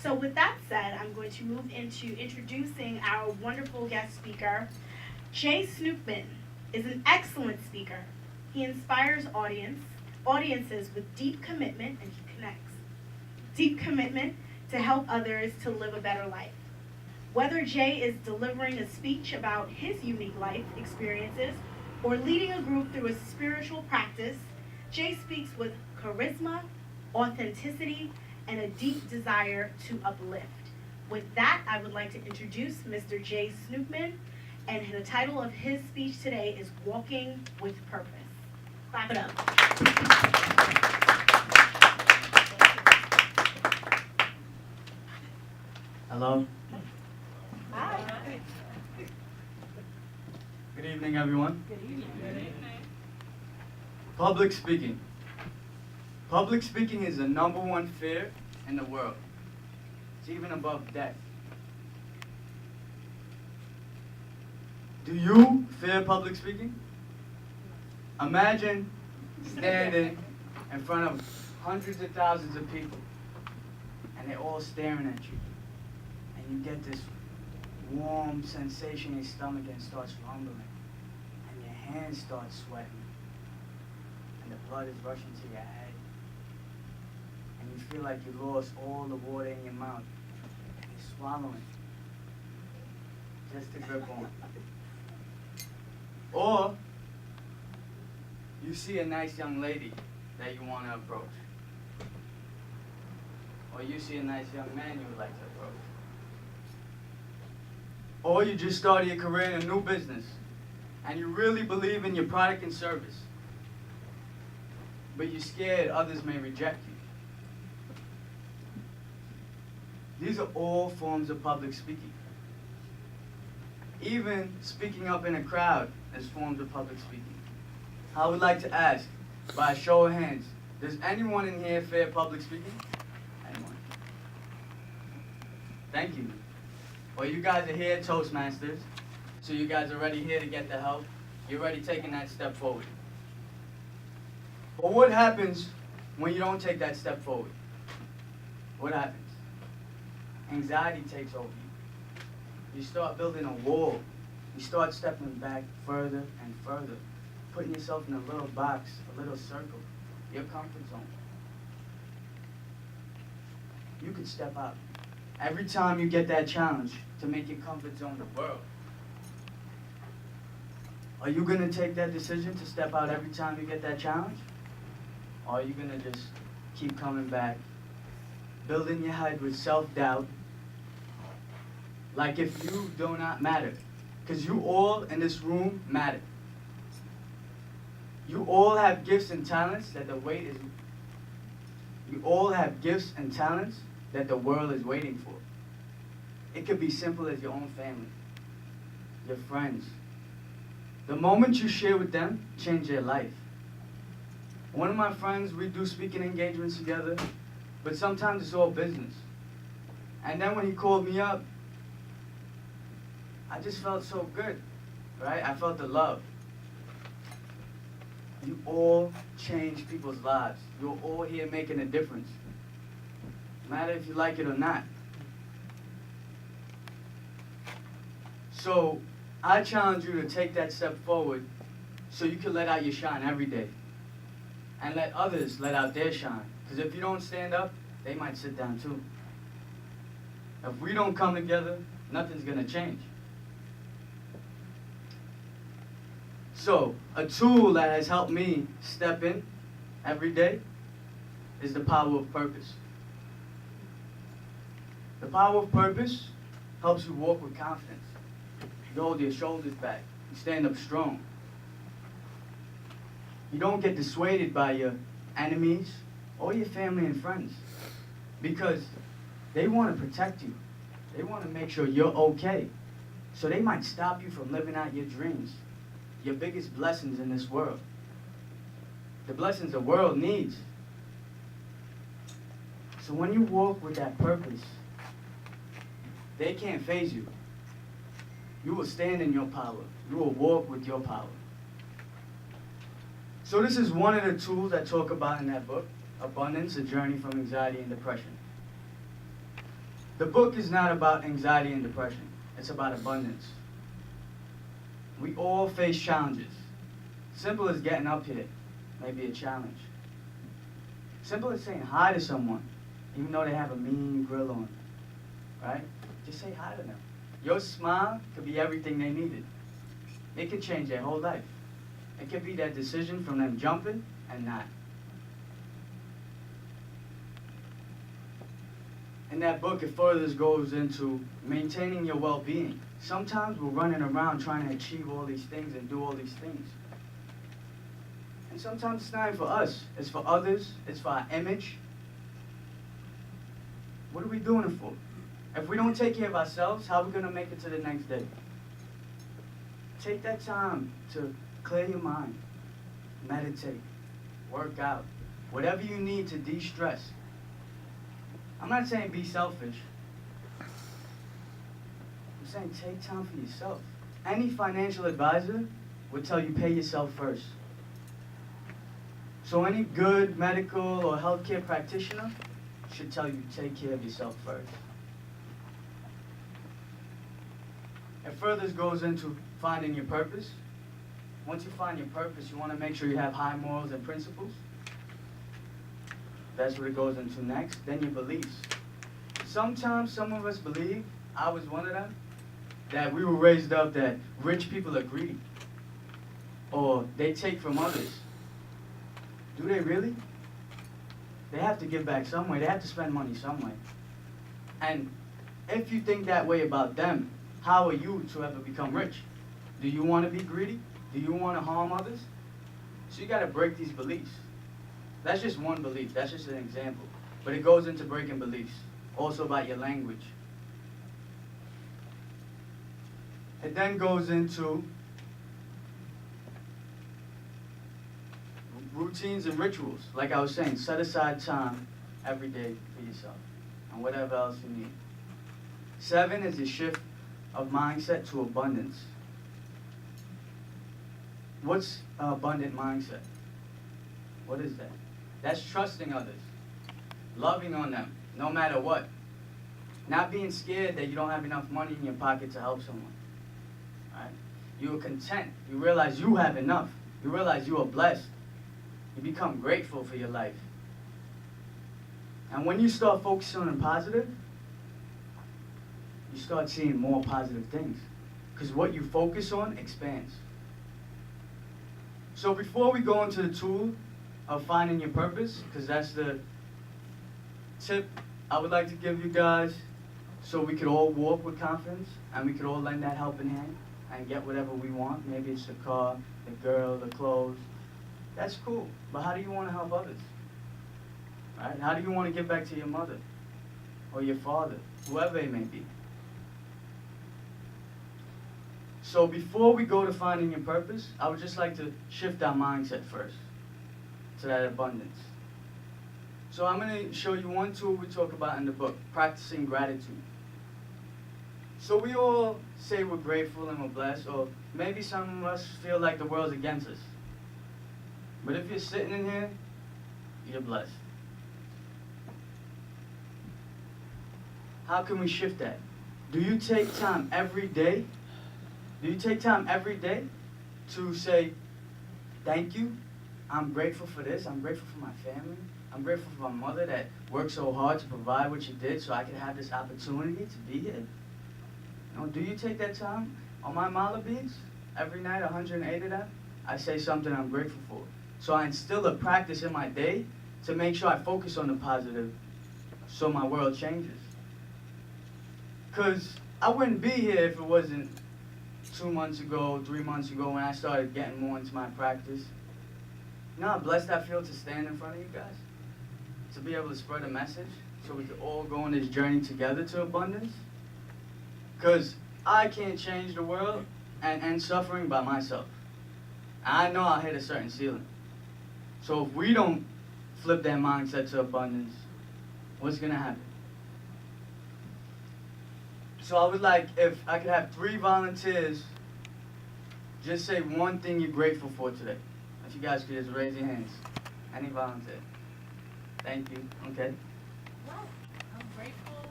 So with that said, I'm going to move into introducing our wonderful guest speaker. Jay Snoopman is an excellent speaker. He inspires audiences with deep commitment, and he connects. Deep commitment to help others to live a better life. Whether Jay is delivering a speech about his unique life experiences or leading a group through a spiritual practice, Jay speaks with charisma, authenticity, and a deep desire to uplift. With that, I would like to introduce Mr. Jay Snoopman, and the title of his speech today is Walking with Purpose. Clap it up. Hello. Hi. Good evening, everyone. Good evening. Public speaking. Public speaking is the #1 fear in the world. It's even above death. Do you fear public speaking? Imagine standing in front of hundreds of thousands of people and they're all staring at you. And you get this warm sensation in your stomach and it starts rumbling. And your hands start sweating. And the blood is rushing to your head. And you feel like you lost all the water in your mouth. And you're swallowing just to grip on. Or you see a nice young lady that you want to approach. Or you see a nice young man you would like to approach. Or you just started your career in a new business and you really believe in your product and service, but you're scared others may reject you. These are all forms of public speaking. Even speaking up in a crowd is forms of public speaking. I would like to ask, by a show of hands, does anyone in here fear public speaking? Anyone? Thank you. Well, you guys are here, Toastmasters, so you guys are ready here to get the help. You're already taking that step forward. But what happens when you don't take that step forward? What happens? Anxiety takes over you. You start building a wall. You start stepping back further and further, putting yourself in a little box, a little circle, your comfort zone. You could step out. Every time you get that challenge to make your comfort zone the world, are you going to take that decision to step out every time you get that challenge? Or are you going to just keep coming back, building your head with self-doubt, like if you do not matter? Because you all in this room matter. You all have gifts and talents that the wait is. You all have gifts and talents that the world is waiting for. It could be simple as your own family, your friends. The moment you share with them, change their life. One of my friends, we do speaking engagements together, but sometimes it's all business. And then when he called me up, I just felt so good, right? I felt the love. You all change people's lives. You're all here making a difference. No matter if you like it or not. So, I challenge you to take that step forward so you can let out your shine every day. And let others let out their shine. Because if you don't stand up, they might sit down too. If we don't come together, nothing's going to change. So, a tool that has helped me step in every day is the power of purpose. The power of purpose helps you walk with confidence. You hold your shoulders back. You stand up strong. You don't get dissuaded by your enemies or your family and friends because they want to protect you. They want to make sure you're okay. So they might stop you from living out your dreams, your biggest blessings in this world. The blessings the world needs. So when you walk with that purpose, they can't faze you. You will stand in your power. You will walk with your power. So this is one of the tools I talk about in that book, Abundance, A Journey from Anxiety and Depression. The book is not about anxiety and depression. It's about abundance. We all face challenges. Simple as getting up here may be a challenge. Simple as saying hi to someone, even though they have a mean grill on, right? Just say hi to them. Your smile could be everything they needed. It could change their whole life. It could be that decision from them jumping and not. In that book, it further goes into maintaining your well-being. Sometimes we're running around trying to achieve all these things and do all these things. And sometimes it's not even for us. It's for others. It's for our image. What are we doing it for? If we don't take care of ourselves, how are we going to make it to the next day? Take that time to clear your mind, meditate, work out, whatever you need to de-stress. I'm not saying be selfish. I'm saying take time for yourself. Any financial advisor would tell you pay yourself first. So any good medical or healthcare practitioner should tell you take care of yourself first. It further goes into finding your purpose. Once you find your purpose, you want to make sure you have high morals and principles. That's what it goes into next. Then your beliefs. Sometimes some of us believe, I was one of them, that we were raised up that rich people are greedy. Or they take from others. Do they really? They have to give back some way. They have to spend money some way. And if you think that way about them, how are you to ever become rich? Do you want to be greedy? Do you want to harm others? So you got to break these beliefs. That's just one belief. That's just an example. But it goes into breaking beliefs. Also about your language. It then goes into routines and rituals. Like I was saying, set aside time every day for yourself and whatever else you need. 7 is the shift of mindset to abundance. What's an abundant mindset? What is that? That's trusting others, loving on them, no matter what. Not being scared that you don't have enough money in your pocket to help someone. Right? You are content. You realize you have enough. You realize you are blessed. You become grateful for your life. And when you start focusing on the positive, you start seeing more positive things. Because what you focus on expands. So before we go into the tool of finding your purpose, because that's the tip I would like to give you guys, so we could all walk with confidence and we could all lend that helping hand and get whatever we want. Maybe it's the car, the girl, the clothes. That's cool. But how do you want to help others? Right? How do you want to give back to your mother or your father, whoever it may be? So before we go to finding your purpose, I would just like to shift our mindset first to that abundance. So I'm going to show you one tool we talk about in the book, practicing gratitude. So we all say we're grateful and we're blessed, or maybe some of us feel like the world's against us. But if you're sitting in here, you're blessed. How can we shift that? Do you take time every day? Do you take time every day to say, thank you, I'm grateful for this, I'm grateful for my family, I'm grateful for my mother that worked so hard to provide what she did so I could have this opportunity to be here? You know, do you take that time? On my mala beads, every night, 108 of them, I say something I'm grateful for. So I instill a practice in my day to make sure I focus on the positive so my world changes. Because I wouldn't be here if it wasn't 2 months ago, 3 months ago when I started getting more into my practice. You know how blessed I feel to stand in front of you guys? To be able to spread a message so we could all go on this journey together to abundance? Because I can't change the world and end suffering by myself. I know I'll hit a certain ceiling. So if we don't flip that mindset to abundance, what's going to happen? So I would like, if I could have 3 volunteers, just say one thing you're grateful for today. If you guys could just raise your hands. Any volunteer? Thank you. Okay. Well, I'm grateful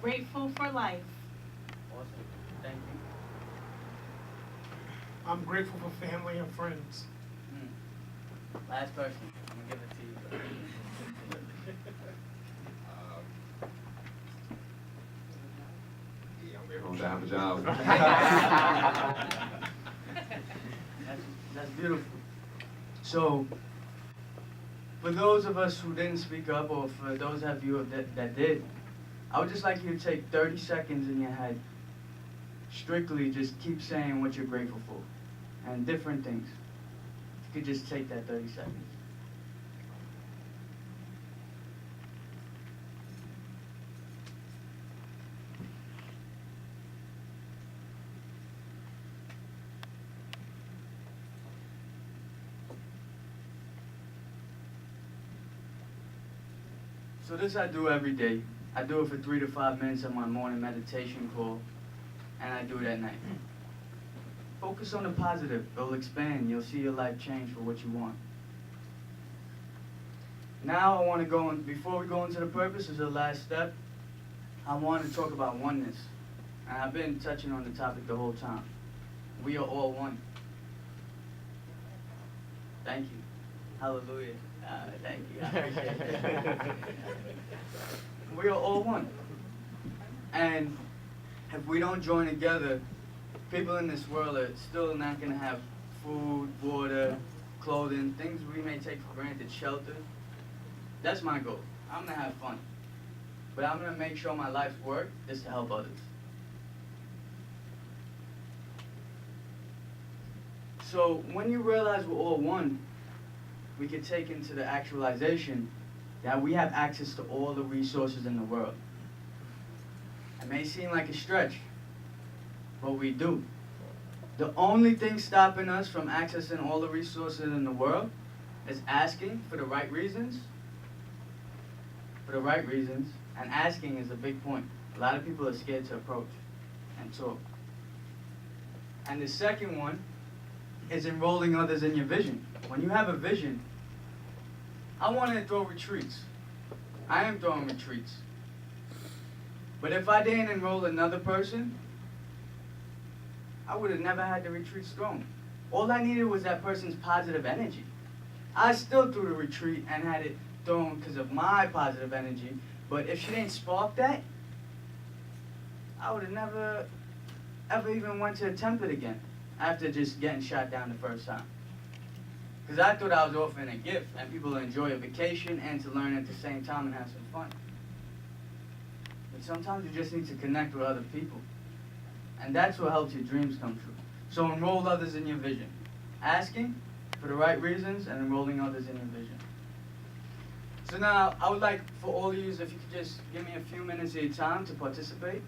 grateful for life. Awesome. Thank you. I'm grateful for family and friends. Last person. I'm gonna give it to you. Yeah, I'm grateful to have a job. That's beautiful. So, for those of us who didn't speak up, or for those of you that did, I would just like you to take 30 seconds in your head. Strictly just keep saying what you're grateful for, and different things. If you could just take that 30 seconds. So this I do every day. I do it for 3 to 5 minutes on my morning meditation call, and I do it at night. Focus on the positive. It'll expand. You'll see your life change for what you want. Now I want to go on, before we go into the purpose, as the last step, I want to talk about oneness. And I've been touching on the topic the whole time. We are all one. Thank you. Hallelujah. Thank you. I appreciate it. We are all one. And if we don't join together, people in this world are still not going to have food, water, clothing, things we may take for granted, shelter. That's my goal. I'm going to have fun. But I'm going to make sure my life's work is to help others. So when you realize we're all one, we can take into the actualization that we have access to all the resources in the world. It may seem like a stretch, but we do. The only thing stopping us from accessing all the resources in the world is asking for the right reasons. For the right reasons. And asking is a big point. A lot of people are scared to approach and talk. And the second one is enrolling others in your vision. When you have a vision, I want to throw retreats. I am throwing retreats. But if I didn't enroll another person, I would have never had the retreats thrown. All I needed was that person's positive energy. I still threw the retreat and had it thrown because of my positive energy. But if she didn't spark that, I would have never, ever even went to attempt it again after just getting shot down the first time. Because I thought I was offering a gift and people to enjoy a vacation and to learn at the same time and have some fun. But sometimes you just need to connect with other people. And that's what helps your dreams come true. So enroll others in your vision. Asking for the right reasons and enrolling others in your vision. So now, I would like for all of you, if you could just give me a few minutes of your time to participate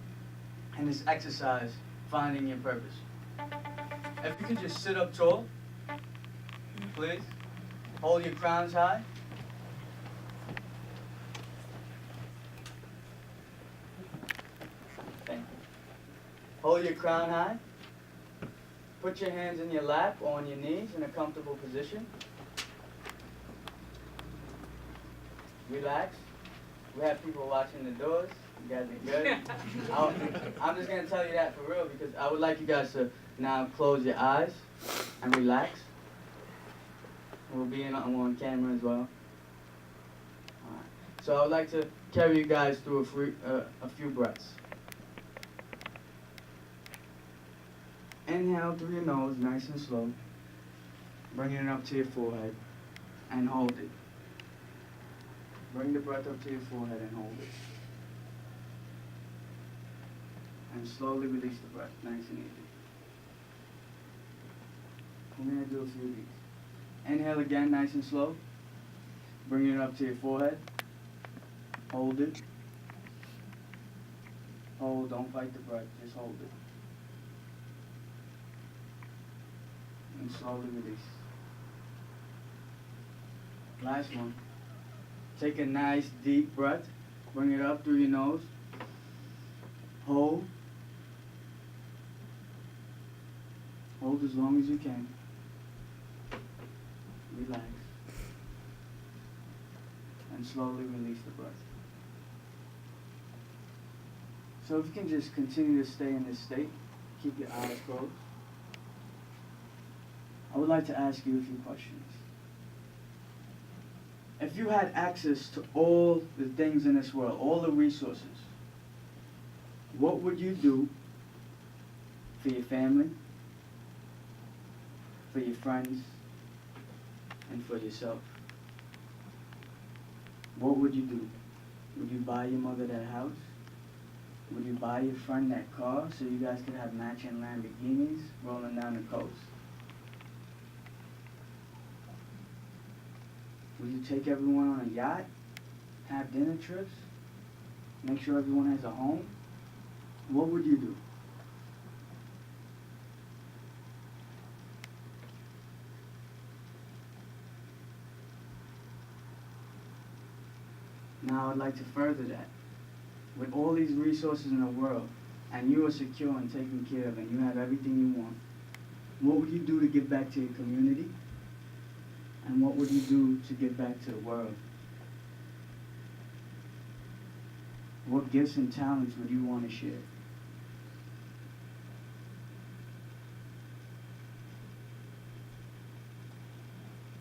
in this exercise, finding your purpose. If you could just sit up tall, please. Hold your crowns high. Thank you. Hold your crown high. Put your hands in your lap or on your knees in a comfortable position. Relax. We have people watching the doors. You guys are good. I'm just going to tell you that for real because I would like you guys to now close your eyes and relax. We'll be on camera as well. All right. So I would like to carry you guys through a few breaths. Inhale through your nose, nice and slow. Bringing it up to your forehead and hold it. Bring the breath up to your forehead and hold it. And slowly release the breath, nice and easy. We're going to do a few of these. Inhale again, nice and slow. Bring it up to your forehead. Hold it. Hold, don't fight the breath, just hold it. And slowly release. Last one. Take a nice deep breath. Bring it up through your nose. Hold. Hold as long as you can. Relax. And slowly release the breath. So if you can just continue to stay in this state, keep your eyes closed. I would like to ask you a few questions. If you had access to all the things in this world, all the resources, what would you do for your family, for your friends, and for yourself? What would you do? Would you buy your mother that house? Would you buy your friend that car so you guys could have matching Lamborghinis rolling down the coast? Would you take everyone on a yacht, have dinner trips, make sure everyone has a home? What would you do? Now I'd like to further that. With all these resources in the world, and you are secure and taken care of, and you have everything you want, what would you do to give back to your community? And what would you do to give back to the world? What gifts and talents would you want to share?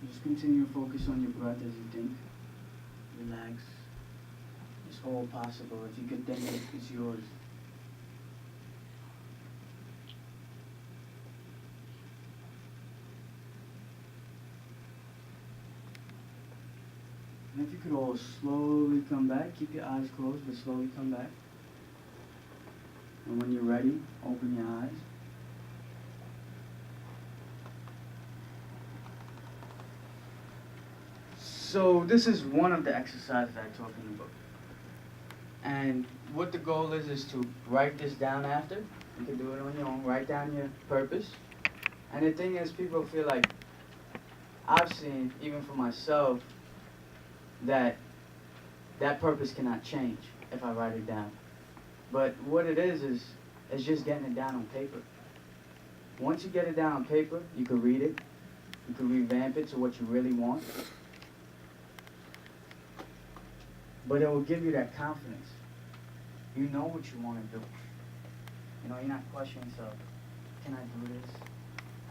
Just continue to focus on your breath as you think. Relax. It's all possible. If you can think it, it's yours. And if you could all slowly come back, keep your eyes closed, but slowly come back. And when you're ready, open your eyes. So this is one of the exercises I taught in the book. And what the goal is to write this down after. You can do it on your own. Write down your purpose. And the thing is, people feel like, I've seen, even for myself, that purpose cannot change if I write it down. But what it is it's just getting it down on paper. Once you get it down on paper, you can read it. You can revamp it to what you really want. But it will give you that confidence. You know what you want to do. You know, you're not questioning yourself. Can I do this?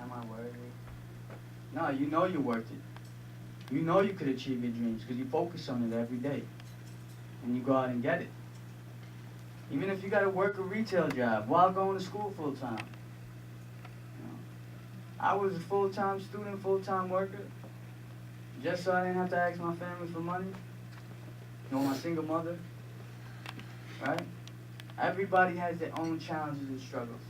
Am I worthy? No, you know you're worth it. You know you could achieve your dreams because you focus on it every day. And you go out and get it. Even if you got to work a retail job while going to school full time. You know, I was a full-time student, full-time worker, just so I didn't have to ask my family for money. You know, my single mother, right? Everybody has their own challenges and struggles.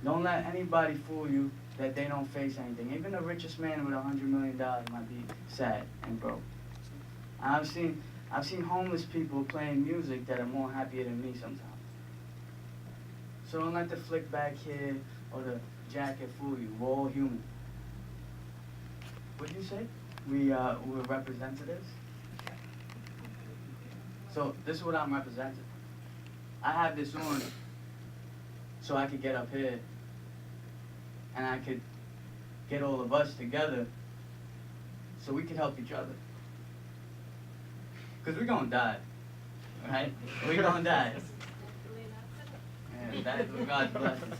Don't let anybody fool you that they don't face anything. Even the richest man with $100 million might be sad and broke. I've seen homeless people playing music that are more happier than me sometimes. So don't let the flick back here or the jacket fool you. We're all human. What did you say? We're representatives? So this is what I'm representing. I have this on so I could get up here and I could get all of us together so we could help each other. Because we're going to die, right? We're going to die. Yeah, that is what God's blessing.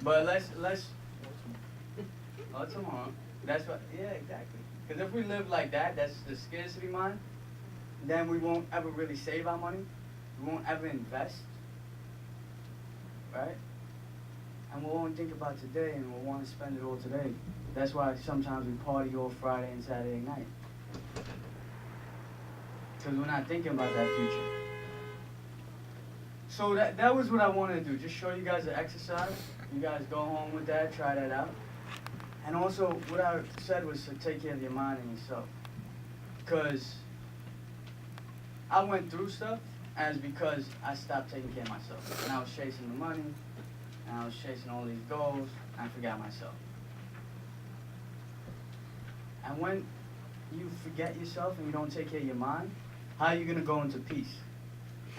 But let's, oh, tomorrow. That's what, yeah, exactly. Because if we live like that, that's the scarcity mind, then we won't ever really save our money. We won't ever invest, right? And we'll only think about today and we'll want to spend it all today. That's why sometimes we party all Friday and Saturday night. Because we're not thinking about that future. So that was what I wanted to do, just show you guys the exercise. You guys go home with that, try that out. And also, what I said was to take care of your mind and yourself. Because I went through stuff, and it's because I stopped taking care of myself. And I was chasing the money, and I was chasing all these goals, and I forgot myself. And when you forget yourself and you don't take care of your mind, how are you going to go into peace?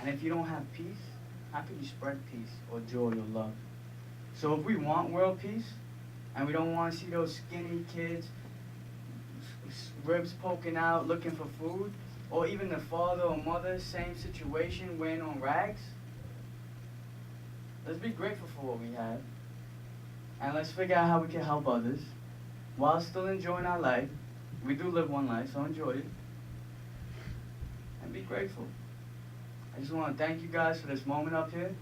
And if you don't have peace, how can you spread peace or joy or love? So if we want world peace, and we don't want to see those skinny kids, ribs poking out, looking for food, or even the father or mother, same situation, wearing on rags. Let's be grateful for what we have. And let's figure out how we can help others while still enjoying our life. We do live one life, so enjoy it. And be grateful. I just want to thank you guys for this moment up here.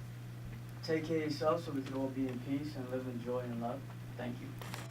Take care of yourselves so we can all be in peace and live in joy and love. Thank you.